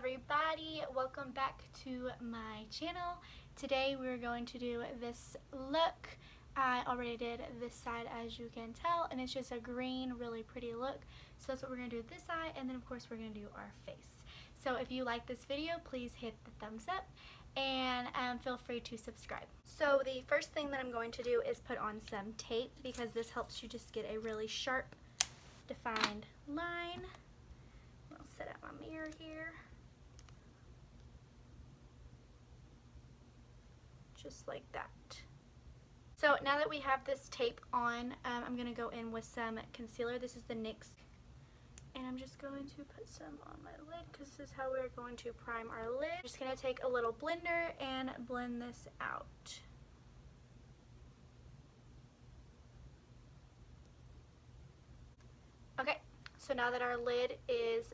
everybody, welcome back to my channel. Today we're going to do this look. I already did this side, as you can tell, and it's just a green, really pretty look. So that's what we're going to do with this side, and then of course we're going to do our face. So if you like this video, please hit the thumbs up and feel free to subscribe. So the first thing that I'm going to do is put on some tape, because this helps you just get a really sharp, defined line. I'll set up my mirror here. Just like that. So now that we have this tape on, I'm going to go in with some concealer. This is the NYX. And I'm just going to put some on my lid, because this is how we're going to prime our lid. I'm just going to take a little blender and blend this out. Okay, so now that our lid is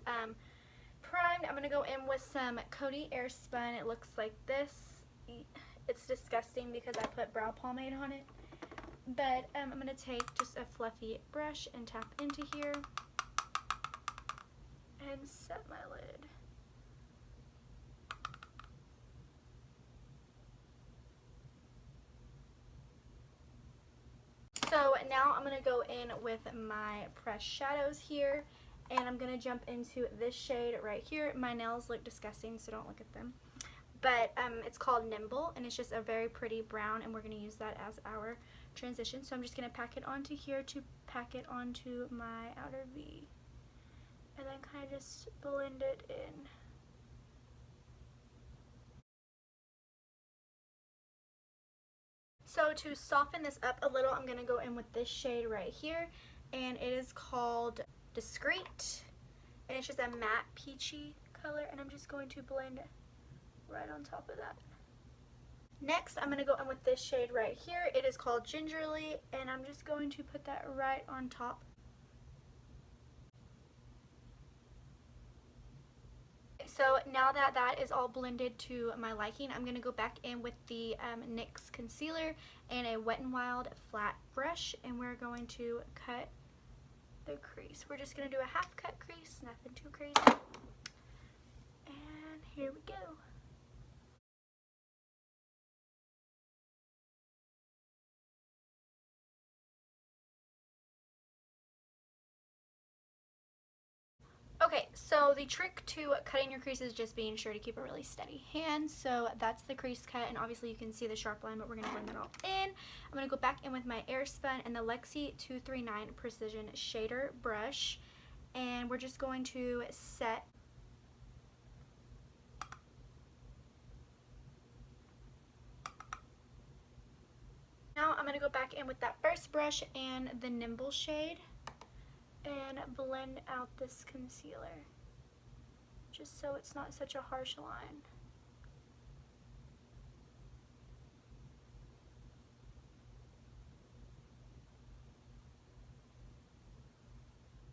primed, I'm going to go in with some Koty Airspun. It looks like this. It's disgusting because I put brow pomade on it. But I'm going to take just a fluffy brush and tap into here and set my lid. So now I'm going to go in with my pressed shadows here, and I'm going to jump into this shade right here. My nails look disgusting, so don't look at them. But it's called Nimble, and it's just a very pretty brown, and we're going to use that as our transition. So I'm just going to pack it onto here to pack it onto my outer V. And then kind of just blend it in. So to soften this up a little, I'm going to go in with this shade right here, and it is called Discreet, and it's just a matte peachy color, and I'm just going to blend right on top of that. Next, I'm going to go in with this shade right here. It is called Gingerly, and I'm just going to put that right on top. So now that that is all blended to my liking, I'm going to go back in with the NYX concealer and a Wet n Wild flat brush, and we're going to cut the crease. We're just going to do a half cut crease, nothing too crazy. And here we go. Okay, so the trick to cutting your crease is just being sure to keep a really steady hand. So that's the crease cut, and obviously you can see the sharp line, but we're going to blend that all in. I'm going to go back in with my Airspun and the Lexi 239 Precision Shader brush, and we're just going to set now. I'm going to go back in with that first brush and the Nimble shade and blend out this concealer, just so it's not such a harsh line.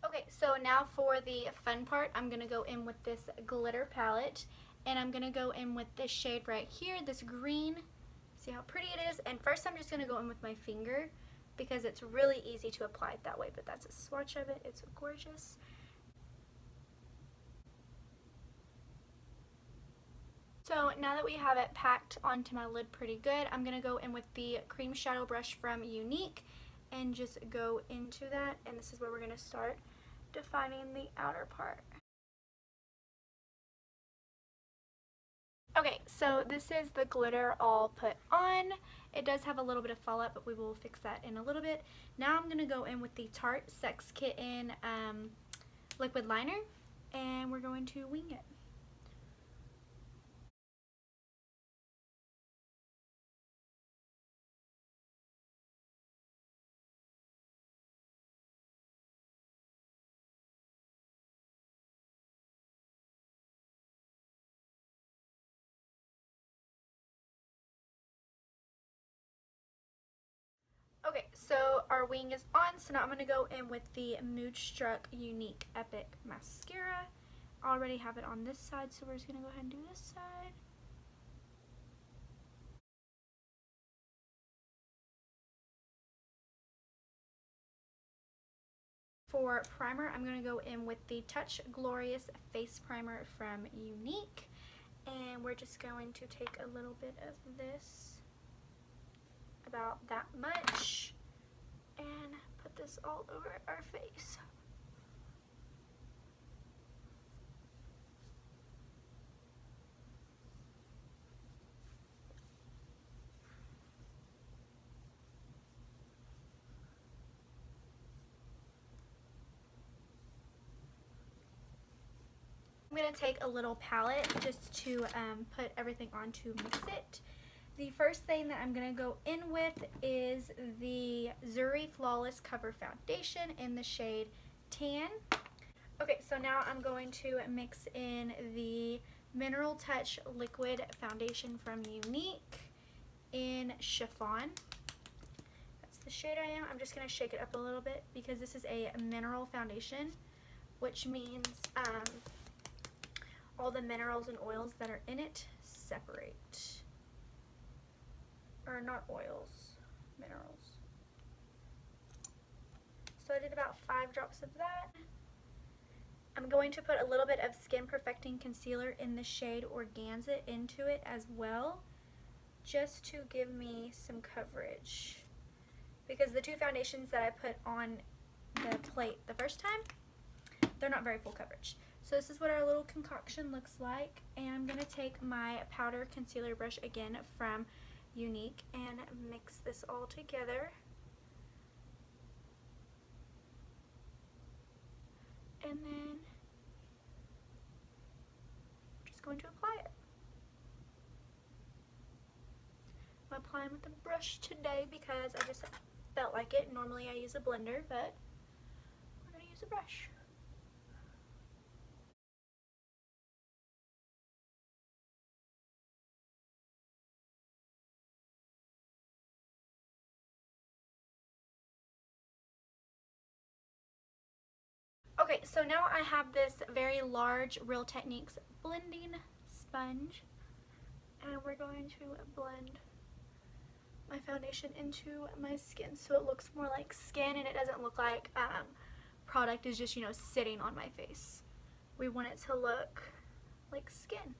Okay, so now for the fun part, I'm going to go in with this glitter palette, and I'm going to go in with this shade right here, this green. See how pretty it is? And first I'm just going to go in with my finger, because it's really easy to apply it that way, but that's a swatch of it. It's gorgeous. So now that we have it packed onto my lid pretty good, I'm going to go in with the cream shadow brush from Younique and just go into that, and this is where we're going to start defining the outer part. Okay, so this is the glitter all put on. It does have a little bit of fallout, but we will fix that in a little bit. Now I'm going to go in with the Tarte Sex Kitten liquid liner, and we're going to wing it. Okay, so our wing is on, so now I'm going to go in with the Moodstruck Younique Epic Mascara. I already have it on this side, so we're just going to go ahead and do this side. For primer, I'm going to go in with the Touch Glorious Face Primer from Younique. And we're just going to take a little bit of this, about that much, and put this all over our face. I'm going to take a little palette just to put everything on to mix it. The first thing that I'm going to go in with is the Zuri Flawless Cover Foundation in the shade Tan. Okay, so now I'm going to mix in the Mineral Touch Liquid Foundation from Younique in Chiffon. That's the shade I am. I'm just going to shake it up a little bit because this is a mineral foundation, which means all the minerals and oils that are in it separate. Or not oils, minerals. So I did about 5 drops of that. I'm going to put a little bit of Skin Perfecting Concealer in the shade Organza into it as well, just to give me some coverage. Because the 2 foundations that I put on the plate the first time, they're not very full coverage. So this is what our little concoction looks like, and I'm going to take my powder concealer brush again from Younique and mix this all together. And then I'm just going to apply it. I'm applying with a brush today because I just felt like it. Normally I use a blender, but we're going to use a brush. Okay, so now I have this very large Real Techniques blending sponge, and we're going to blend my foundation into my skin so it looks more like skin and it doesn't look like product is just, you know, sitting on my face. We want it to look like skin,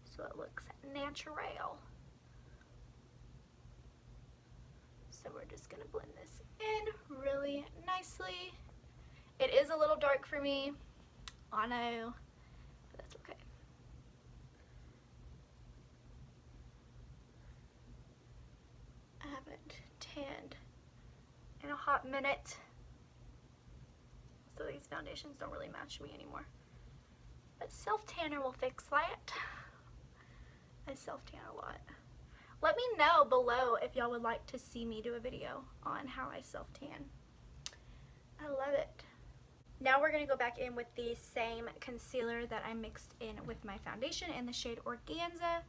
so it looks natural. So we're just going to blend this in really nicely. It is a little dark for me, I know, but that's okay. I haven't tanned in a hot minute, so these foundations don't really match me anymore. But self-tanner will fix that. I self-tan a lot. Let me know below if y'all would like to see me do a video on how I self-tan. I love it. Now we're going to go back in with the same concealer that I mixed in with my foundation in the shade Organza,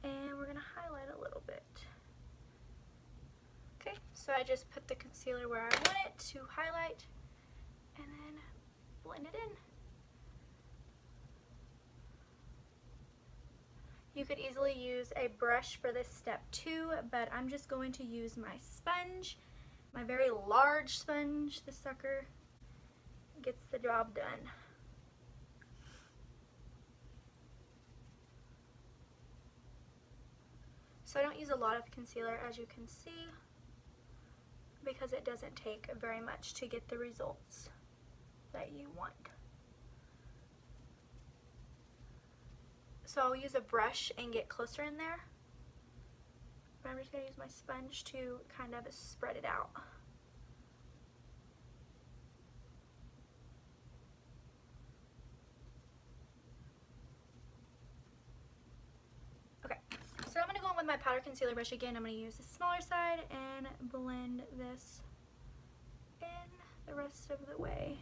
and we're going to highlight a little bit. Okay, so I just put the concealer where I want it to highlight and then blend it in. You could easily use a brush for this step too, but I'm just going to use my sponge, my very large sponge. This sucker gets the job done. So I don't use a lot of concealer, as you can see, because it doesn't take very much to get the results that you want. So I'll use a brush and get closer in there, but I'm just going to use my sponge to kind of spread it out. So I'm going to go in with my powder concealer brush again. I'm going to use the smaller side and blend this in the rest of the way.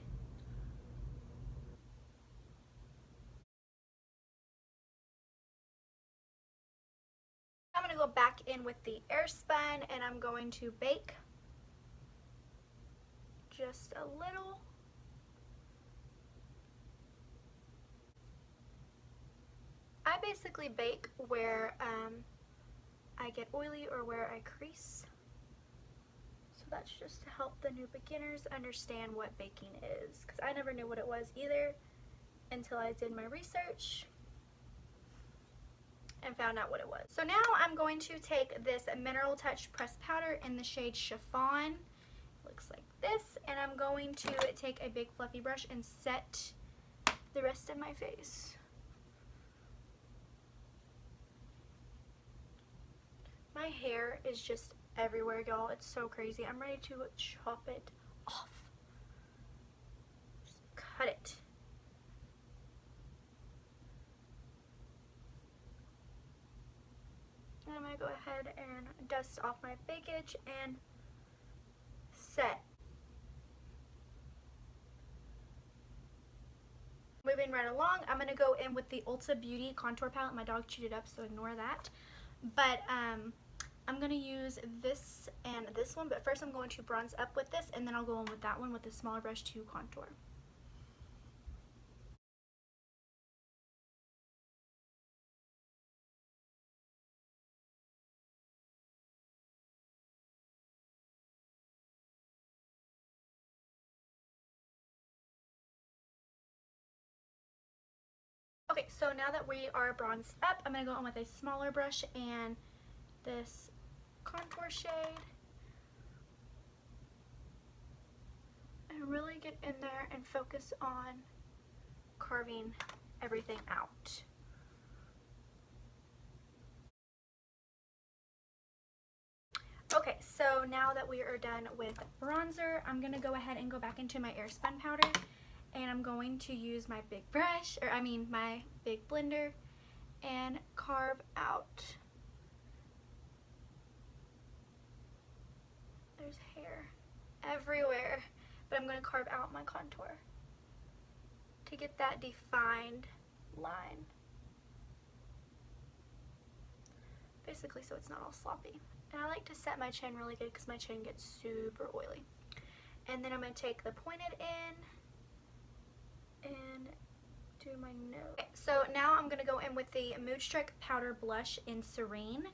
I'm going to go back in with the Airspun and I'm going to bake just a little. I basically bake where I get oily or where I crease. So that's just to help the new beginners understand what baking is, because I never knew what it was either until I did my research and found out what it was. So now I'm going to take this Mineral Touch pressed powder in the shade Chiffon. It looks like this, and I'm going to take a big fluffy brush and set the rest of my face. My hair is just everywhere, y'all. It's so crazy. I'm ready to chop it off. Just cut it. And I'm going to go ahead and dust off my bakage and set. Moving right along, I'm going to go in with the Ulta Beauty Contour Palette. My dog chewed it up, so ignore that. But I'm going to use this and this one, but first I'm going to bronze up with this, and then I'll go in with that one with the smaller brush to contour. Okay, so now that we are bronzed up, I'm going to go in with a smaller brush and this contour shade. And really get in there and focus on carving everything out. Okay, so now that we are done with bronzer, I'm going to go ahead and go back into my Airspun powder. And I'm going to use my big brush, my big blender, and carve out. There's hair everywhere, but I'm going to carve out my contour to get that defined line. Basically, so it's not all sloppy. And I like to set my chin really good because my chin gets super oily. And then I'm going to take the pointed end and do my nose. Okay, so now I'm going to go in with the Moodstruck Powder Blush in Serene.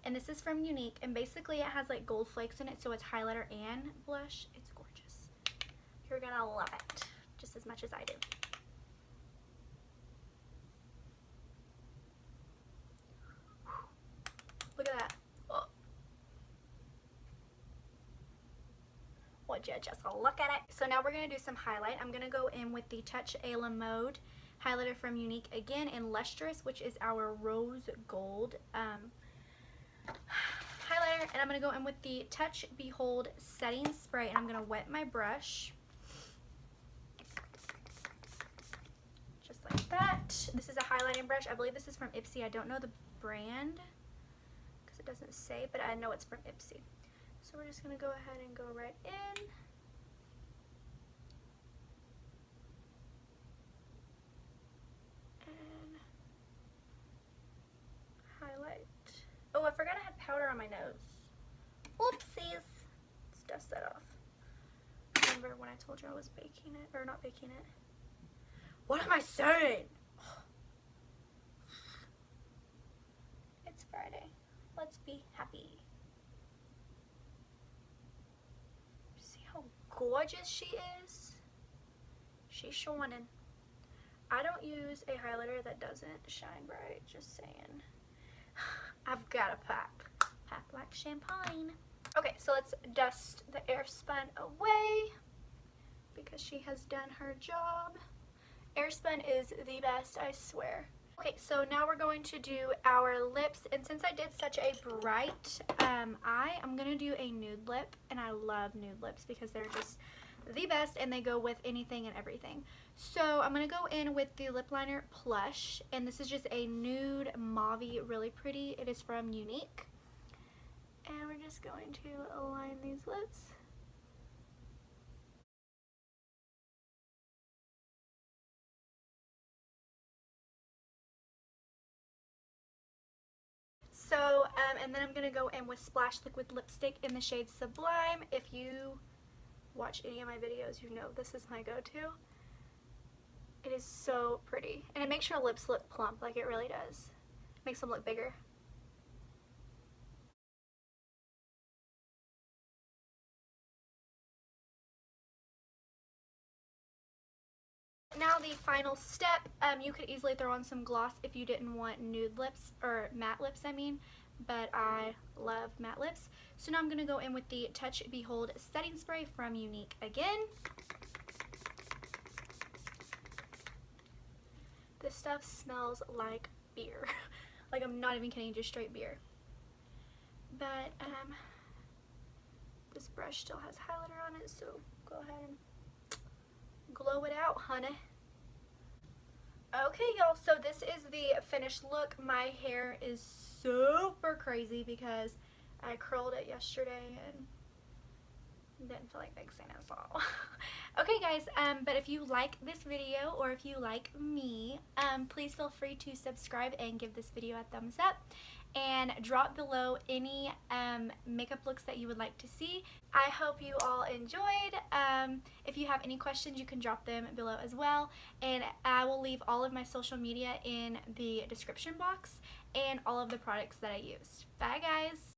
And this is from Younique. And basically it has like gold flakes in it, so it's highlighter and blush. It's gorgeous. You're going to love it just as much as I do. Look at that. Oh. Would you just look at it? So now we're going to do some highlight. I'm going to go in with the Touch A La Mode highlighter from Younique again in Lustrous, which is our rose gold highlighter. And I'm going to go in with the Touch Behold setting spray, and I'm going to wet my brush. Just like that. This is a highlighting brush. I believe this is from Ipsy. I don't know the brand because it doesn't say, but I know it's from Ipsy. So we're just going to go ahead and go right in. And highlight. Oh, I forgot I had powder on my nose. Whoopsies. Let's dust that off. Remember when I told you I was baking it? Or not baking it. What am I saying? It's Friday. Let's be happy. See how gorgeous she is? She's shining. I don't use a highlighter that doesn't shine bright, just saying. I've got a pop like champagne. Okay, so let's dust the Airspun away because she has done her job. Airspun is the best, I swear. Okay, so now we're going to do our lips, and since I did such a bright eye, I'm going to do a nude lip, and I love nude lips because they're just the best and they go with anything and everything. So I'm going to go in with the lip liner Plush, and this is just a nude mauve-y, really pretty. It is from Younique. And we're just going to align these lips. So, and then I'm going to go in with Splash Liquid Lipstick in the shade Sublime. If you watch any of my videos, you know this is my go-to. It is so pretty. And it makes your lips look plump, like it really does. Makes them look bigger. Now the final step, you could easily throw on some gloss if you didn't want nude lips, or matte lips I mean, but I love matte lips. So now I'm going to go in with the Touch Behold setting spray from Younique again. This stuff smells like beer. Like, I'm not even kidding, just straight beer. But this brush still has highlighter on it, so go ahead and glow it out, honey. Okay, y'all, so this is the finished look. My hair is super crazy because I curled it yesterday and didn't feel like fixing it at all. Okay, guys, but if you like this video or if you like me, please feel free to subscribe and give this video a thumbs up. And drop below any makeup looks that you would like to see. I hope you all enjoyed. If you have any questions, you can drop them below as well. And I will leave all of my social media in the description box and all of the products that I used. Bye, guys.